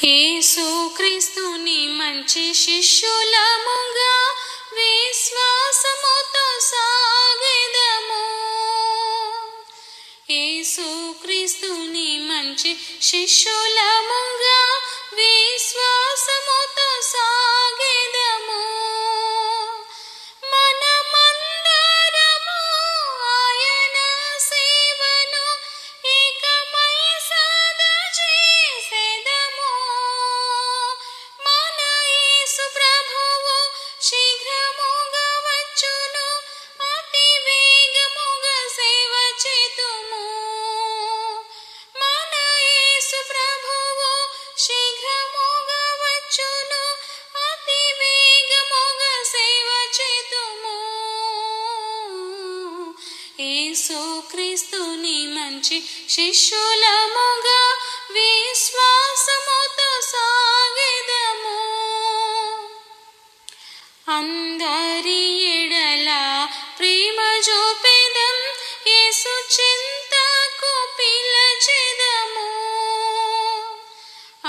యేసుక్రీస్తుని మంచి శిష్యులముగా విశ్వాసముతో సాగెదము. యేసుక్రీస్తుని మంచి శిష్యులముగా విశ్వాసముతో సాగెదము. మనమందరము ఆయన సేవను ఏకమై సదా చేసెదము. మన యేసు ప్రభువు శీఘ్రముగా వచ్చును, అతి వేగముగా సేవ చేతుము. మన యేసు ప్రభువు శీఘ్రముగా వచ్చును, అతి వేగముగా సేవ చేతుము. యేసుక్రీస్తుని మంచి శిష్యులముగా విశ్వాసముతో సాగెదము. అందరి ఎడల ప్రేమ చూపెదం, యేసు చింతకు పిలచెదము.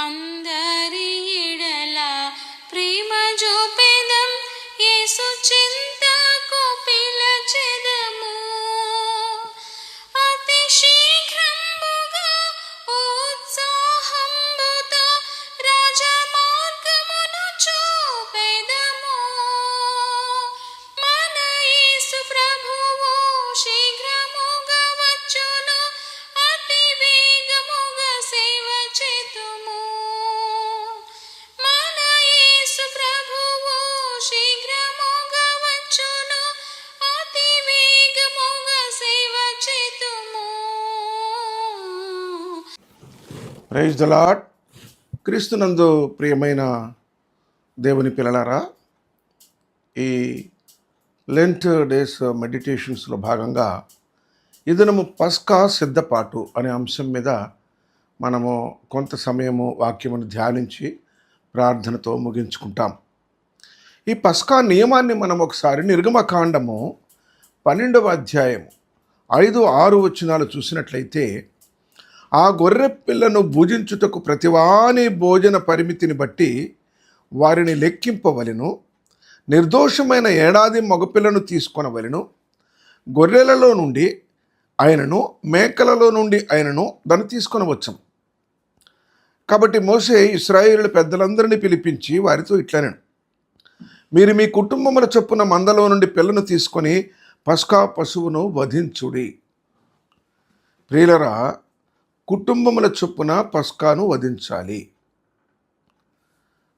అందరి ఎడల ప్రేమ చూపెదం, యేసు చింతకు పిలచెదము. అతి శీఘ్రముగా ఉత్సాహంబుతో రాజమార్గమును చూపెదము. మన యేసు ప్రభువు శీఘ్రముగా వచ్చును, అతి వేగముగా సేవ చేతుము. మన యేసు ప్రభువు శీఘ్రముగా వచ్చును, అతి వేగముగా సేవ చేతుము. Praise the lord. క్రీస్తునందు ప్రియమైన దేవుని పిల్లలారా, ఈ లెంట్ డేస్ మెడిటేషన్స్లో భాగంగా ఈ దినము పస్కా సిద్ధపాటు అనే అంశం మీద మనము కొంత సమయము వాక్యమును ధ్యానించి ప్రార్థనతో ముగించుకుంటాం. ఈ పస్కా నియమాన్ని మనం ఒకసారి నిర్గమకాండము 12వ అధ్యాయము 5-6 వచనాలు చూసినట్లయితే, ఆ గొర్రె పిల్లను భుజించుటకు ప్రతివాని భోజన పరిమితిని బట్టి వారిని లెక్కింపవలెను. నిర్దోషమైన ఏడాది మగపిల్లను తీసుకొనవలెను. గొర్రెలలో నుండి ఆయనను, మేకలలో నుండి ఆయనను దాన్ని తీసుకొనవచ్చును. కాబట్టి మోషే ఇశ్రాయేలు పెద్దలందరినీ పిలిపించి వారితో ఇట్లనెను, మీరు మీ కుటుంబముల చొప్పున మందలో నుండి పిల్లను తీసుకొని పస్కా పశువును వధించుడి. ప్రియులరా, కుటుంబముల చొప్పున పస్కాను వధించాలి.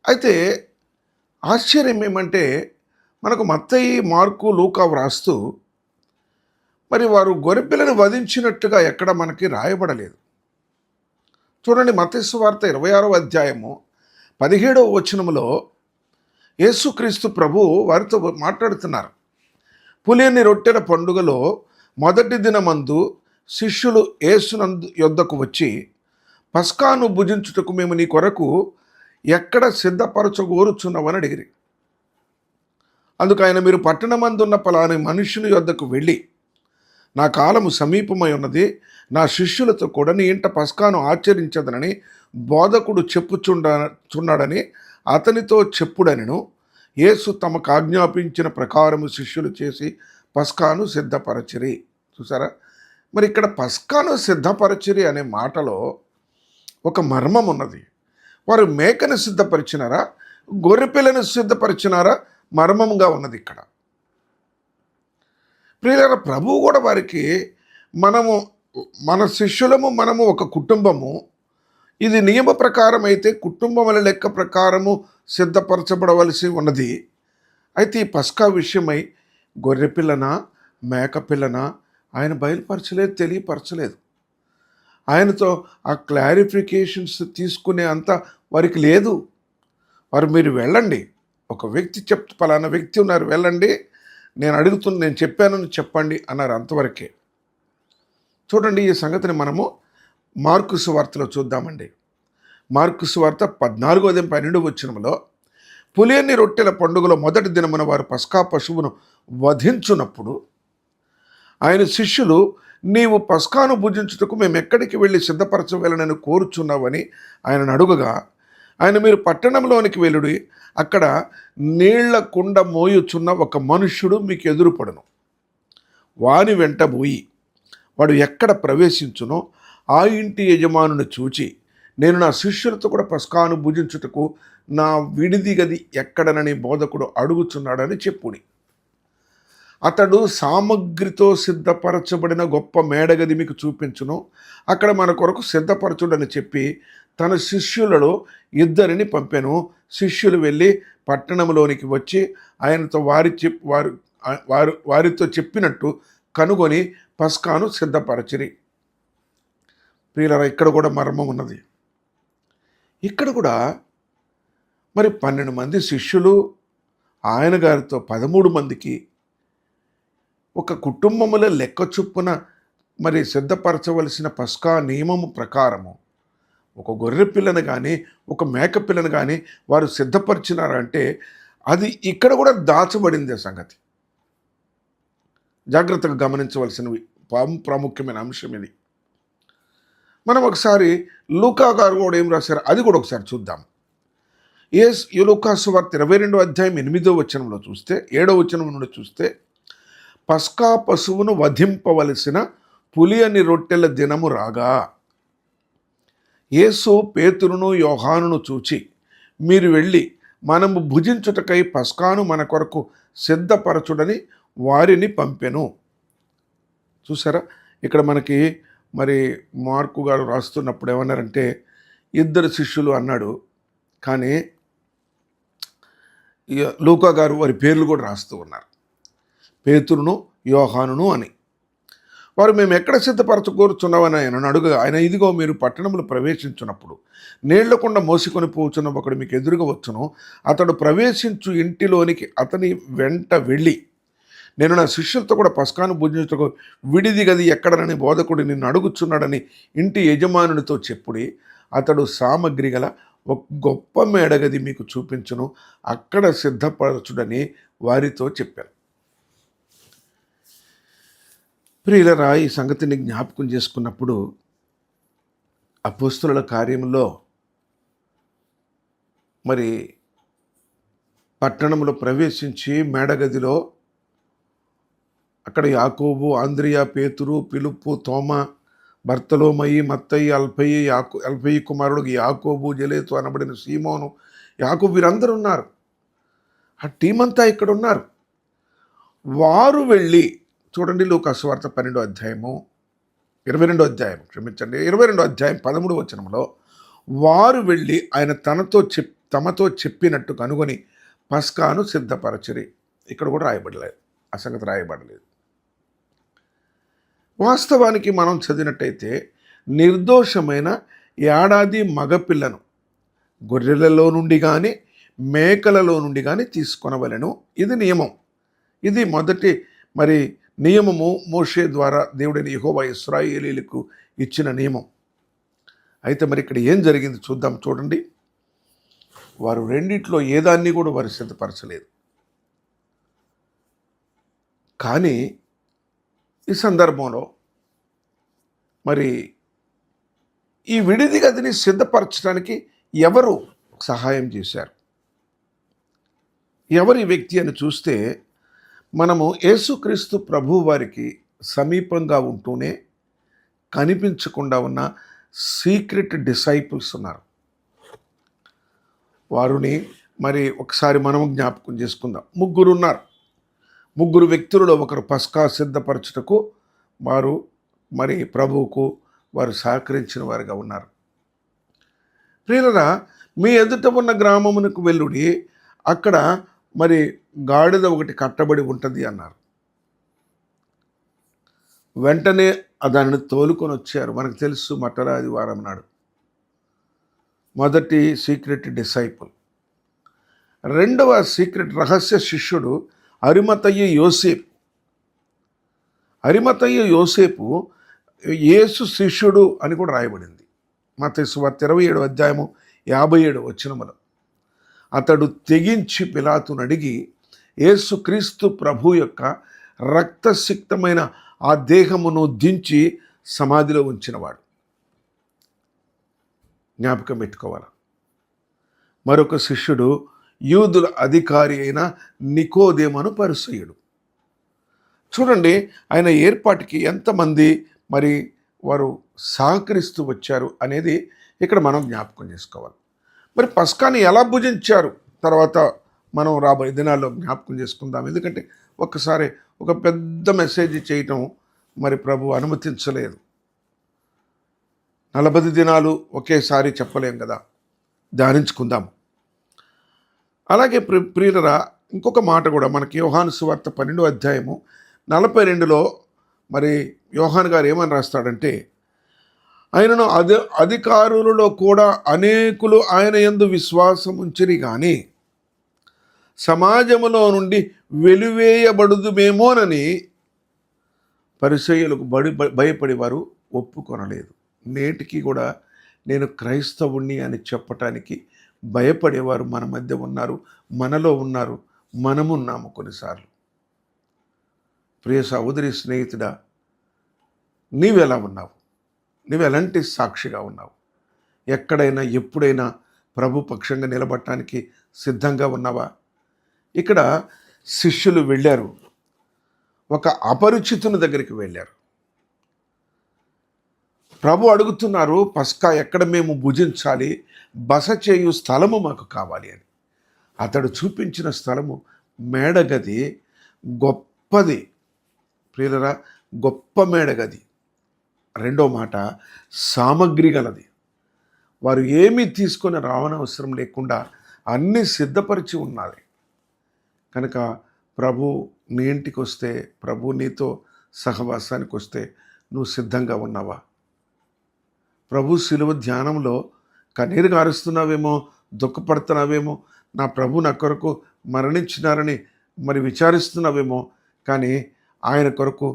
అయితే ఆశ్చర్యం ఏమంటే, మనకు మత్తయి, మార్కు, లూకా వ్రాస్తూ మరి వారు గొర్రెపిల్లను వధించినట్టుగా ఎక్కడ మనకి రాయబడలేదు. చూడండి, మత్తయి సువార్త 26వ అధ్యాయము 17వ వచనములో యేసుక్రీస్తు ప్రభు వారితో మాట్లాడుతున్నారు. పులియని రొట్టెల పండుగలో మొదటి దినమందు శిష్యులు యేసునందు యొద్దకు వచ్చి, పస్కాను భుజించుటకు మేము నీ కొరకు ఎక్కడ సిద్ధపరచగోరుచున్నామని అడిగిరి. అందుకు ఆయన, మీరు పట్టణమందున్న పలాని మనుష్యుని యొద్దకు వెళ్ళి, నా కాలము సమీపమై ఉన్నది, నా శిష్యులతో కూడా నీ ఇంట పస్కాను ఆచరించదనని బోధకుడు చెప్పుచున్నాడని అతనితో చెప్పుడనెను. యేసు తమకు ఆజ్ఞాపించిన ప్రకారము శిష్యులు చేసి పస్కాను సిద్ధపరచిరి. చూసారా, మరి ఇక్కడ పస్కాను సిద్ధపరచిరి అనే మాటలో ఒక మర్మం ఉన్నది. వారు మేకను సిద్ధపరిచినారా, గొర్రెపిల్లను సిద్ధపరిచినారా? మర్మంగా ఉన్నది ఇక్కడ. ప్రియులారా, ప్రభువు కూడా వారికి మన శిష్యులము, మనము ఒక కుటుంబము, ఇది నియమ ప్రకారం అయితే కుటుంబముల లెక్క ప్రకారము సిద్ధపరచబడవలసి ఉన్నది. అయితే ఈ పస్కా విషయమై గొర్రెపిల్లనా, మేకపిల్లనా ఆయన బయలుపరచలేదు, తెలియపరచలేదు. ఆయనతో ఆ క్లారిఫికేషన్స్ తీసుకునే అంత వారికి లేదు. వారు, మీరు వెళ్ళండి, ఒక వ్యక్తి పలానా వ్యక్తి ఉన్నారు, వెళ్ళండి, నేను చెప్పానని చెప్పండి అన్నారు, అంతవరకే. చూడండి, ఈ సంగతిని మనము మార్కు సువార్తలో చూద్దామండి. మార్కు సువార్త 14వ అధ్యాయం 12వ వచనములో, పులియని రొట్టెల పండుగలో మొదటి దినమున వారు పస్కా పశువును వధించునప్పుడు ఆయన శిష్యులు, నీవు పస్కాను భుజించుటకు మేము ఎక్కడికి వెళ్ళి సిద్ధపరచగలనని కోరుచున్నావని ఆయనను అడుగగా, ఆయన మీరు పట్టణంలోనికి వెళ్ళుడి, అక్కడ నీళ్ల కుండ మోయుచున్న ఒక మనుష్యుడు మీకు ఎదురుపడును. వాని వెంట పోయి వాడు ఎక్కడ ప్రవేశించునో ఆ ఇంటి యజమానుని చూచి, నేను నా శిష్యులతో కూడా పస్కాను భుజించుటకు నా విడిది గది ఎక్కడనని బోధకుడు అడుగుచున్నాడని చెప్పుడి. అతడు సామగ్రితో సిద్ధపరచబడిన గొప్ప మేడగది మీకు చూపించును, అక్కడ మన కొరకు సిద్ధపరచుడని చెప్పి తన శిష్యులలో 2 పంపెను. శిష్యులు వెళ్ళి పట్టణంలోనికి వచ్చి ఆయనతో వారితో చెప్పినట్టు కనుగొని పస్కాను సిద్ధపరచిరి. ప్రియులారా, ఇక్కడ కూడా మర్మం ఉన్నది. ఇక్కడ కూడా మరి 12 మంది శిష్యులు ఆయన గారితో 13 మందికి ఒక కుటుంబముల లెక్క చొప్పున మరి సిద్ధపరచవలసిన పస్కా నియమము ప్రకారము ఒక గొర్రె పిల్లను కానీ ఒక మేక పిల్లను కానీ వారు సిద్ధపరిచినారంటే అది ఇక్కడ కూడా దాచబడింది. సంగతి జాగ్రత్తగా గమనించవలసినవి, ప్రాముఖ్యమైన అంశం ఇది. మనం ఒకసారి లూకా గారు కూడా ఏం రాశారు అది కూడా ఒకసారి చూద్దాం. ఈ లూకా సువార్త 22వ అధ్యాయం 8వ వచనంలో చూస్తే, 7వ వచనం నుండి చూస్తే, పస్కా పశువును వధింపవలసిన పులియని రొట్టెల దినము రాగా యేసు పేతురును యోహానును చూచి, మీరు వెళ్ళి మనము భుజించుటకై పస్కాను మన కొరకు సిద్ధపరచుడని వారిని పంపెను. చూసారా, ఇక్కడ మనకి మరి మార్కు గారు రాస్తున్నప్పుడు ఏమన్నారంటే 2 శిష్యులు అన్నాడు, కానీ లూకా గారు వారి పేర్లు కూడా రాస్తూ ఉన్నారు, పేతురును యోహానును అని. వారు మేము ఎక్కడ సిద్ధపరచుకోరుచున్నామని ఆయన అడుగగా, ఆయన ఇదిగో మీరు పట్టణంలో ప్రవేశించినప్పుడు నీళ్లకుండా మోసుకొని పోచున్న ఒకడు మీకు ఎదురుగా వచ్చును, అతడు ప్రవేశించు ఇంటిలోనికి అతని వెంట వెళ్ళి, నేను నా శిష్యులతో కూడా పస్కాను భుజించుటకు విడిది గది ఎక్కడనని బోధకుడు నిన్ను అడుగుచున్నాడని ఇంటి యజమానునితో చెప్పుడి. అతడు సామగ్రి గల ఒక గొప్ప మేడగది మీకు చూపించును, అక్కడ సిద్ధపరచుడని వారితో చెప్పాను. ప్రియులరా, ఈ సంగతిని జ్ఞాపకం చేసుకున్నప్పుడు అపోస్తలుల కార్యంలో మరి పట్టణంలో ప్రవేశించి మేడగదిలో అక్కడ యాకోబు, ఆంద్రియా, పేతురు, పిలుపు, తోమ, బర్తలోమయి, మత్తయి, అల్ఫయి కుమారుడు యాకోబు, జలేతు అనబడిన సీమోను, యాకోబు, వీరందరూ ఉన్నారు. ఆ టీం అంతా ఇక్కడ ఉన్నారు. వారు వెళ్ళి చూడండి, లూకా సువార్త 12వ అధ్యాయము 22వ అధ్యాయం 22వ అధ్యాయం 13వ వచనంలో, వారు వెళ్ళి ఆయన తమతో చెప్పినట్టు కనుగొని పస్కాను సిద్ధపరచిరి. ఇక్కడ కూడా రాయబడలేదు, ఆ సంగతి రాయబడలేదు. వాస్తవానికి మనం చదివినట్టయితే నిర్దోషమైన ఏడాది మగపిల్లను గొర్రెలలో నుండి కానీ మేకలలో నుండి కానీ తీసుకొనవలెను. ఇది నియమం. ఇది మొదటి మరి నియమము మోషే ద్వారా దేవుడైన యెహోవా ఇశ్రాయేలీయులకు ఇచ్చిన నియమం. అయితే మరి ఇక్కడ ఏం జరిగింది చూద్దాం. చూడండి, వారు రెండిట్లో ఏదాన్ని కూడా వారు సిద్ధపరచలేదు. కానీ ఈ సందర్భంలో మరి ఈ విడిది గదిని సిద్ధపరచడానికి ఎవరు సహాయం చేశారు, ఎవరి వ్యక్తి అని చూస్తే, మనము యేసుక్రీస్తు ప్రభు వారికి సమీపంగా ఉంటూనే కనిపించకుండా ఉన్న సీక్రెట్ డిసైపుల్స్ ఉన్నారు. వారిని మరి ఒకసారి మనము జ్ఞాపకం చేసుకుందాం. 3 ఉన్నారు. 3 వ్యక్తులలో ఒకరు పస్కా సిద్ధపరచుటకు వారు మరి ప్రభువుకు వారు సహకరించిన వారుగా ఉన్నారు. ప్రియులారా, మీ ఎదుట ఉన్న గ్రామమునకు వెళ్ళుడి, అక్కడ మరి గాడిద ఒకటి కట్టబడి ఉంటుంది అన్నారు. వెంటనే దానిని తోలుకొని వచ్చారు. మనకు తెలుసు, మట్టల ఆదివారం నాడు మొదటి సీక్రెట్ డిసైపుల్. 2వ సీక్రెట్ రహస్య శిష్యుడు అరిమతయి యోసేపు. అరిమతయి యోసేపు యేసు శిష్యుడు అని కూడా రాయబడింది. మత్తయి సువార్త 27వ అధ్యాయము 57వ వచనములో, అతడు తెగించి పిలాతును అడిగి యేసుక్రీస్తు ప్రభు యొక్క రక్తసిక్తమైన ఆ దేహమును దించి సమాధిలో ఉంచినవాడు. జ్ఞాపకం పెట్టుకోవాలి. మరొక శిష్యుడు యూదుల అధికారి అయిన నికోదేమను పరిసయ్యుడు. చూడండి, ఆయన ఏర్పాటుకి ఎంతమంది మరి వారు సహకరిస్తూ వచ్చారు అనేది ఇక్కడ మనం జ్ఞాపకం చేసుకోవాలి. మరి పస్కాని ఎలా భుజించారు తర్వాత మనం రాబోయే దినాల్లో జ్ఞాపకం చేసుకుందాం. ఎందుకంటే ఒక్కసారి ఒక పెద్ద మెసేజ్ చేయటం మరి ప్రభు అనుమతించలేదు. 40 దినాలు ఒకేసారి చెప్పలేం కదా, ధ్యానించుకుందాం. అలాగే ప్రియులరా, ఇంకొక మాట కూడా మనకి యోహాను సువార్త 12వ అధ్యాయము 42లో మరి యోహాను గారు ఏమని రాస్తాడంటే, ఆయనను అధికారులలో కూడా అనేకులు ఆయన యందు విశ్వాసం ఉంచిరి కానీ సమాజములో నుండి వెలివేయబడుదుమేమోనని పరిసయ్యులకు భయపడి వారు ఒప్పుకొనలేదు. నేటికి కూడా నేను క్రైస్తవుణ్ణి అని చెప్పటానికి భయపడేవారు మన మధ్య ఉన్నారు, మనలో ఉన్నారు, మనమున్నాము కొన్నిసార్లు. ప్రియ సహోదరి, స్నేహితుడా, నీవెలా ఉన్నావు? నువ్వు ఎలాంటి సాక్షిగా ఉన్నావు? ఎక్కడైనా ఎప్పుడైనా ప్రభు పక్షంగా నిలబడటానికి సిద్ధంగా ఉన్నావా? ఇక్కడ శిష్యులు వెళ్ళారు, ఒక అపరిచితుని దగ్గరికి వెళ్ళారు. ప్రభు అడుగుతున్నారు, పస్కా ఎక్కడ మేము భుజించాలి, బస చేయు స్థలము మాకు కావాలి అని. అతడు చూపించిన స్థలము మేడగది, గొప్పది ప్రియులరా, గొప్ప మేడగది. రెండో మాట, సామగ్రి గలది. వారు ఏమీ తీసుకొని రావనవసరం లేకుండా అన్నీ సిద్ధపరిచి ఉన్నది. కనుక ప్రభు నీ ఇంటికి వస్తే, ప్రభు నీతో సహవాసానికి వస్తే నువ్వు సిద్ధంగా ఉన్నావా? ప్రభు శిలువ ధ్యానంలో కన్నీరు గారుస్తున్నావేమో, దుఃఖపడుతున్నావేమో, నా ప్రభు నా కొరకు మరణించినారని మరి విచారిస్తున్నావేమో, కానీ ఆయన కొరకు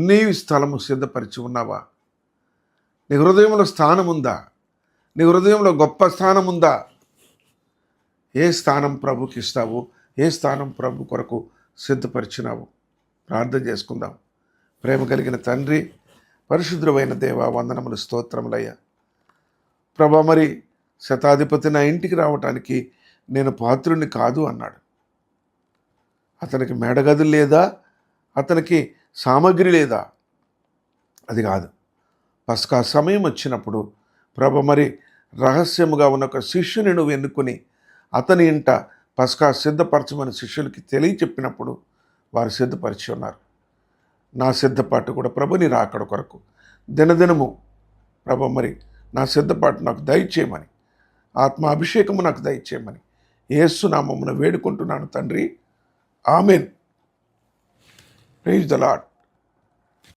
నీ స్థలము సిద్ధపరిచి ఉన్నావా? నీ హృదయంలో స్థానం ఉందా? నీ హృదయంలో గొప్ప స్థానం ఉందా? ఏ స్థానం ప్రభుకి ఇస్తావు? ఏ స్థానం ప్రభు కొరకు సిద్ధపరిచినావు? ప్రార్థన చేసుకుందాం. ప్రేమ కలిగిన తండ్రి, పరిశుద్ధమైన దేవ, వందనములు, స్తోత్రములయ్యా. ప్రభా, మరి శతాధిపతి నా ఇంటికి రావటానికి నేను పాత్రుని కాదు అన్నాడు. అతనికి మేడగదులు లేదా? అతనికి సామగ్రి లేదా? అది కాదు. పస్కా సమయం వచ్చినప్పుడు ప్రభ మరి రహస్యముగా ఉన్న ఒక శిష్యుని నువ్వు ఎన్నుకొని అతని ఇంట పస్కా సిద్ధపరచమని శిష్యులకి తెలియచెప్పినప్పుడు వారు సిద్ధపరిచి ఉన్నారు. నా సిద్ధపాటు కూడా ప్రభుని రాకడ కొరకు దినదినము ప్రభ మరి నా సిద్ధపాటు నాకు దయచేయమని, ఆత్మ అభిషేకము నాకు దయచేయమని యేసు నామమున వేడుకుంటున్నాను తండ్రి. ఆమెన్. Praise the lord.